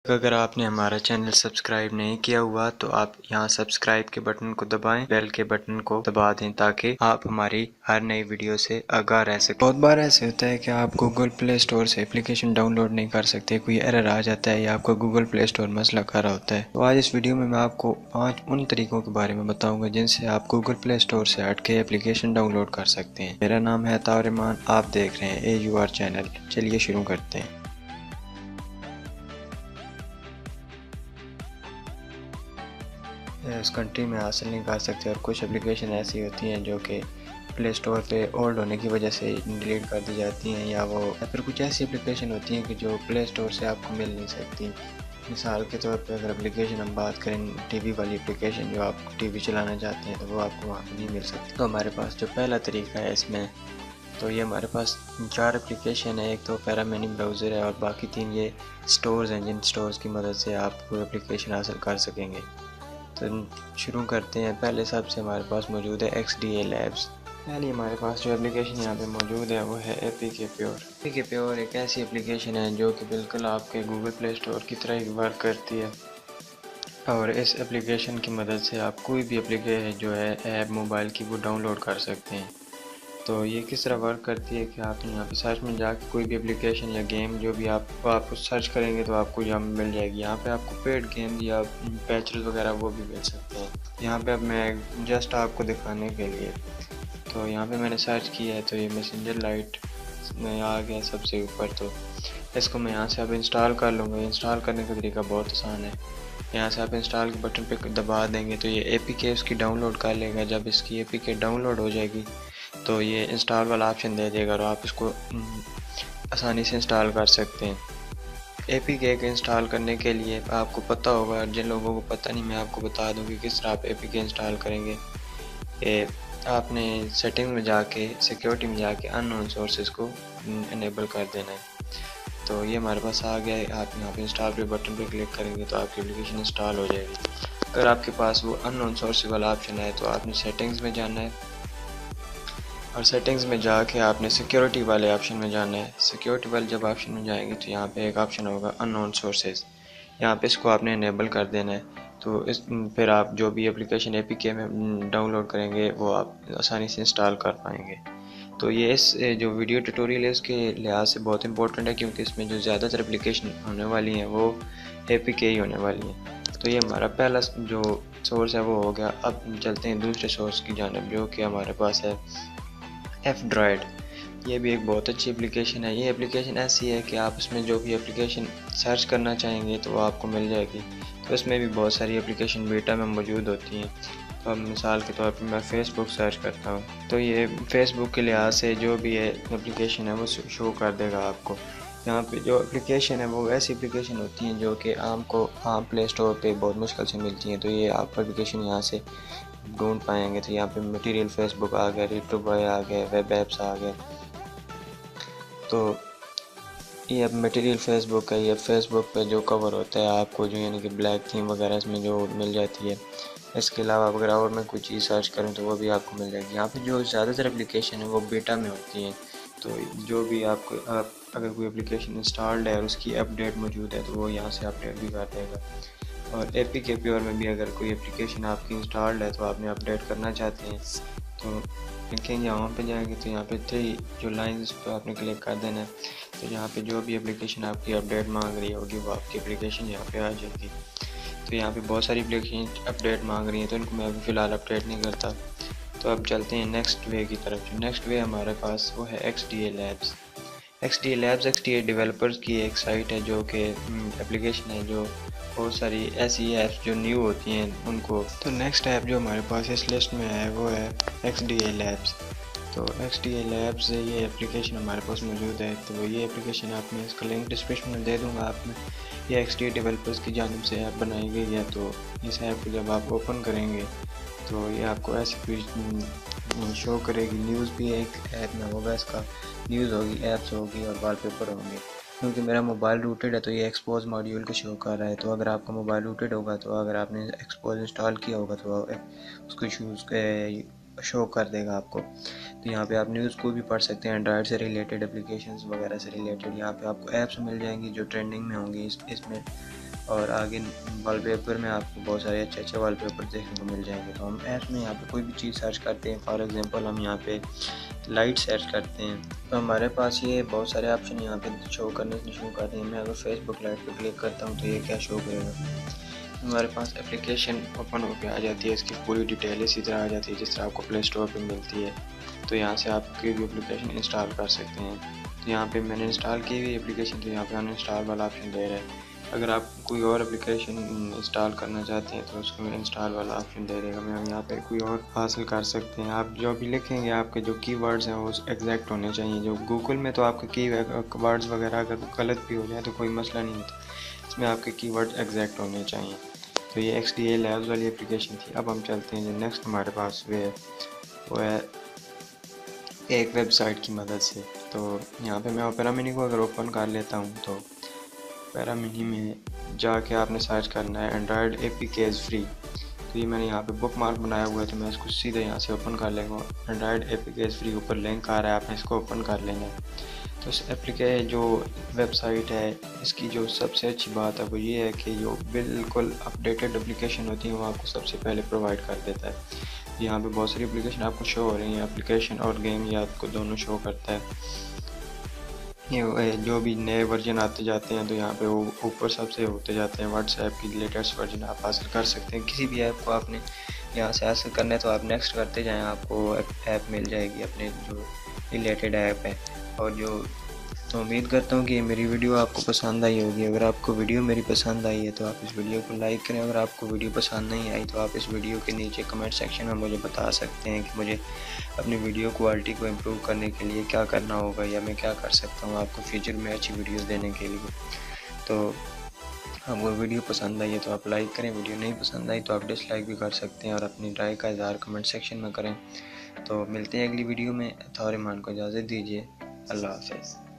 अगर आपने हमारा चैनल सब्सक्राइब नहीं किया हुआ तो आप यहाँ सब्सक्राइब के बटन को दबाएं, बेल के बटन को दबा दें ताकि आप हमारी हर नई वीडियो से आगाह रह सकें। बहुत बार ऐसे होता है कि आप गूगल प्ले स्टोर से एप्लीकेशन डाउनलोड नहीं कर सकते, कोई एरर आ जाता है या आपका गूगल प्ले स्टोर मसला कर रहा होता है। तो आज इस वीडियो में मैं आपको 5 उन तरीकों के बारे में बताऊंगा जिनसे आप गूगल प्ले स्टोर से हट के एप्लीकेशन डाउनलोड कर सकते हैं। मेरा नाम है तारिमान, आप देख रहे हैं AUR चैनल। चलिए शुरू करते हैं। इस कंट्री में हासिल नहीं कर सकते और कुछ एप्लीकेशन ऐसी होती हैं जो कि प्ले स्टोर पे ओल्ड होने की वजह से डिलीट कर दी जाती हैं या फिर कुछ ऐसी एप्लीकेशन होती हैं कि जो प्ले स्टोर से आपको मिल नहीं सकती। मिसाल के तौर पे अगर एप्लीकेशन हम बात करें टीवी वाली एप्लीकेशन, जो आप टीवी चलाना चाहते हैं तो वो आपको वहाँ पर नहीं मिल सकती। तो हमारे पास जो पहला तरीका है इसमें, तो ये हमारे पास 4 एप्लीकेशन है। एक तो पैरामिनी ब्राउज़र है और बाकी 3 ये स्टोर्स हैं जिन स्टोर्स की मदद से आप कोई एप्लीकेशन हासिल कर सकेंगे। तो शुरू करते हैं। पहले सबसे हमारे पास मौजूद है XDA Labs। पहले हमारे पास जो एप्लीकेशन यहाँ पे मौजूद है वो है APK Pure। APK Pure एक ऐसी एप्लीकेशन है जो कि बिल्कुल आपके गूगल प्ले स्टोर की तरह ही वर्क करती है और इस एप्लीकेशन की मदद से आप कोई भी एप्लीकेशन जो है ऐप मोबाइल की वो डाउनलोड कर सकते हैं। तो ये किस तरह वर्क करती है कि आप यहाँ पे सर्च में जाके कोई भी एप्लीकेशन या गेम जो भी आप सर्च करेंगे तो आपको यहाँ मिल जाएगी। यहाँ पे आपको पेड गेम या पैचेस वगैरह वो भी मिल सकते हैं। यहाँ पे अब मैं जस्ट आपको दिखाने के लिए, तो यहाँ पे मैंने सर्च किया है तो ये मैसेंजर लाइट में आ गया सबसे ऊपर। तो इसको मैं यहाँ से अब इंस्टॉल कर लूँगा। इंस्टॉल करने का तरीका बहुत आसान है। यहाँ से आप इंस्टॉल के बटन पे दबा देंगे तो ये APK उसकी डाउनलोड कर लेगा। जब इसकी APK डाउनलोड हो जाएगी तो ये इंस्टॉल वाला ऑप्शन दे देगा और आप इसको आसानी से इंस्टॉल कर सकते हैं। APK को इंस्टॉल करने के लिए आपको पता होगा, जिन लोगों को पता नहीं मैं आपको बता दूं कि किस तरह आप APK इंस्टॉल करेंगे। आपने सेटिंग में जाके सिक्योरिटी में जाके अननोन सोर्सेज को इनेबल कर देना है। तो ये हमारे पास आ गया है। आप यहाँ पे इंस्टॉल पे बटन पे क्लिक करेंगे तो आपकी एप्लीकेशन इंस्टॉल हो जाएगी। अगर आपके पास वो अननोन सोर्सेज वाला ऑप्शन है तो आपने सेटिंग्स में जाना है और सेटिंग्स में जाके आपने सिक्योरिटी वाले ऑप्शन में जाना है। सिक्योरिटी वाले जब ऑप्शन में जाएंगे तो यहाँ पे एक ऑप्शन होगा अननोन सोर्सेज, यहाँ पे इसको आपने इनेबल कर देना है। तो इस फिर आप जो भी एप्लीकेशन APK में डाउनलोड करेंगे वो आप आसानी से इंस्टॉल कर पाएंगे। तो ये इस जो वीडियो ट्यूटोरियल है उसके लिहाज से बहुत इंपॉर्टेंट है क्योंकि इसमें जो ज़्यादातर एप्लीकेशन होने वाली हैं वो APK ही होने वाली हैं। तो ये हमारा पहला जो सोर्स है वो हो गया। अब चलते हैं दूसरे सोर्स की जानिब जो कि हमारे पास है F-Droid। ये भी एक बहुत अच्छी एप्लीकेशन है। ये एप्लीकेशन ऐसी है कि आप इसमें जो भी एप्लीकेशन सर्च करना चाहेंगे तो वो आपको मिल जाएगी। तो इसमें भी बहुत सारी एप्लीकेशन बीटा में मौजूद होती हैं। तो अब मिसाल के तौर पर मैं फ़ेसबुक सर्च करता हूँ तो ये फ़ेसबुक के लिहाज से जो भी है एप्लीकेशन है वो शो कर देगा आपको। यहाँ पे जो एप्लीकेशन है वो ऐसी एप्लीकेशन होती हैं जो कि आम प्ले स्टोर पे बहुत मुश्किल से मिलती हैं। तो ये आप एप्लीकेशन यहाँ से ढूंढ पाएंगे। तो यहाँ पे मटेरियल फेसबुक आ गया, रीट्रोबॉय आ गया, वेब एप्स आ गए। तो ये अब मटेरियल फेसबुक है। ये फेसबुक पे जो कवर होता है आपको जो यानी कि ब्लैक थीम वगैरह इसमें जो मिल जाती है। इसके अलावा अगर और मैं कोई चीज़ सर्च करूँ तो वो भी आपको मिल जाएगी। यहाँ पे जो ज़्यादातर एप्लीकेशन है वो बीटा में होती हैं। तो जो भी आप अगर कोई एप्लीकेशन इंस्टॉल्ड है और उसकी अपडेट मौजूद है तो वो यहाँ से अपडेट भी कर देगा। और APK Pure में भी अगर कोई एप्लीकेशन आपकी इंस्टॉल्ड है तो आपने अपडेट करना चाहते हैं तो देखेंगे यहाँ पे जाएंगे तो यहाँ पे 3 जो लाइंस पे आपने क्लिक कर देना है। तो यहाँ पे जो भी एप्लीकेशन आपकी अपडेट मांग रही होगी वो आपकी एप्लीकेशन यहाँ पे आ जाएगी। तो यहाँ पे बहुत सारी एप्लीकेशन अपडेट मांग रही हैं तो इनको मैं अभी फ़िलहाल अपडेट नहीं करता। तो अब चलते हैं नेक्स्ट वे की तरफ। जो नेक्स्ट वे हमारे पास वो है XDA Labs। XDA डेवलपर्स की एक साइट है जो कि एप्लीकेशन है जो बहुत सारी ऐसी ऐप्स जो न्यू होती हैं उनको। तो नेक्स्ट ऐप जो हमारे पास इस लिस्ट में है वो है XDA Labs। तो XDA Labs ये एप्लीकेशन हमारे पास मौजूद है। तो ये एप्लीकेशन आपने इसका लिंक डिस्क्रिप्शन में दे दूँगा। आपने ये XDA डेवलपर्स की जानिब से ऐप बनाई गई है। तो इस ऐप को जब आप ओपन करेंगे तो ये आपको ऐसी कुछ शो करेगी। न्यूज़ भी एक ऐप में होगा, इसका न्यूज़ होगी, ऐप्स होगी और वॉलपेपर होंगे। क्योंकि मेरा मोबाइल रूटेड है तो ये एक्सपोज मॉड्यूल को शो कर रहा है। तो अगर आपका मोबाइल रूटेड होगा तो अगर आपने एक्सपोज इंस्टॉल किया होगा तो उसको शो कर देगा आपको। तो यहाँ पे आप न्यूज़ को भी पढ़ सकते हैं, एंड्रॉयड से रिलेटेड एप्लीकेशंस वगैरह से रिलेटेड। यहाँ पे आपको ऐप्स मिल जाएंगी जो ट्रेंडिंग में होंगी। इसमें और आगे वॉलपेपर में आपको बहुत सारे अच्छे अच्छे वॉलपेपर देखने को मिल जाएंगे। तो हम ऐप में यहाँ पे कोई भी चीज़ सर्च करते हैं, फॉर एग्जांपल हम यहाँ पे लाइट सर्च करते हैं तो हमारे पास ये बहुत सारे ऑप्शन यहाँ पे शो करने शुरू करते हैं। मैं अगर फेसबुक लाइट पर क्लिक करता हूँ तो ये क्या शो करेगा, हमारे पास एप्लीकेशन ओपन होकर आ जाती है, इसकी पूरी डिटेल इसी तरह आ जाती है जिस तरह आपको प्ले स्टोर पर मिलती है। तो यहाँ से आप कोई भी एप्लीकेशन इंस्टॉल कर सकते हैं। तो यहाँ पे मैंने इंस्टॉल की हुई एप्लीकेशन, तो यहाँ पे अनइंस्टॉल वाला ऑप्शन दे रहा है। अगर आप कोई और एप्लीकेशन इंस्टॉल करना चाहते हैं तो उसको इंस्टॉल वाला ऑप्शन दे देगा। मैं यहाँ पे कोई और हासिल कर सकते हैं। आप जो भी लिखेंगे आपके जो कीवर्ड्स हैं वो एग्जैक्ट होने चाहिए। जो गूगल में तो आपके कीवर्ड्स वगैरह अगर गलत भी हो जाए तो कोई मसला नहीं होता, इसमें आपके कीवर्ड्स एग्जैक्ट होने चाहिए। तो ये XDA लैब्स वाली एप्लीकेशन थी। अब हम चलते हैं जो नेक्स्ट हमारे पास वो है एक वेबसाइट की मदद से। तो यहाँ पे मैं ओपेरा मिनी को अगर ओपन कर लेता हूँ तो ओपेरा मिनी में जाके आपने सर्च करना है एंड्रॉयड APKs फ्री। तो ये मैंने यहाँ पे बुक मार्क बनाया हुआ है, तो मैं इसको सीधे यहाँ से ओपन कर लेंगे। एंड्रॉयड APKs फ्री ऊपर लिंक आ रहा है, आपने इसको ओपन कर लेना है। तो इस जो वेबसाइट है इसकी जो सबसे अच्छी बात है वो ये है कि जो बिल्कुल अपडेटेड एप्लीकेशन होती है वो आपको सबसे पहले प्रोवाइड कर देता है। यहाँ पे बहुत सारी एप्लीकेशन आपको शो हो रही हैं, एप्लीकेशन और गेम ये आपको दोनों शो करता है। ये जो भी नए वर्जन आते जाते हैं तो यहाँ पे वो ऊपर सबसे होते जाते हैं। व्हाट्सएप की लेटेस्ट वर्जन आप हासिल कर सकते हैं। किसी भी ऐप को आपने यहाँ से हासिल करना है तो आप नेक्स्ट करते जाएँ, आपको ऐप मिल जाएगी अपने जो रिलेटेड ऐप है। और तो उम्मीद करता हूँ कि मेरी वीडियो आपको पसंद आई होगी। अगर आपको वीडियो मेरी पसंद आई है तो आप इस वीडियो को लाइक करें। अगर आपको वीडियो पसंद नहीं आई तो आप इस वीडियो के नीचे कमेंट सेक्शन में मुझे बता सकते हैं कि मुझे अपनी वीडियो क्वालिटी को इम्प्रूव करने के लिए क्या करना होगा या मैं क्या कर सकता हूँ आपको फ्यूचर में अच्छी वीडियोज़ देने के लिए। तो आपको वीडियो पसंद आई है तो आप लाइक करें, वीडियो नहीं पसंद आई तो आप डिसलाइक भी कर सकते हैं और अपनी राय का इज़हार कमेंट सेक्शन में करें। तो मिलते हैं अगली वीडियो में। अतार ईमान को इजाज़त दीजिए। अल्लाह हाफ़िज़।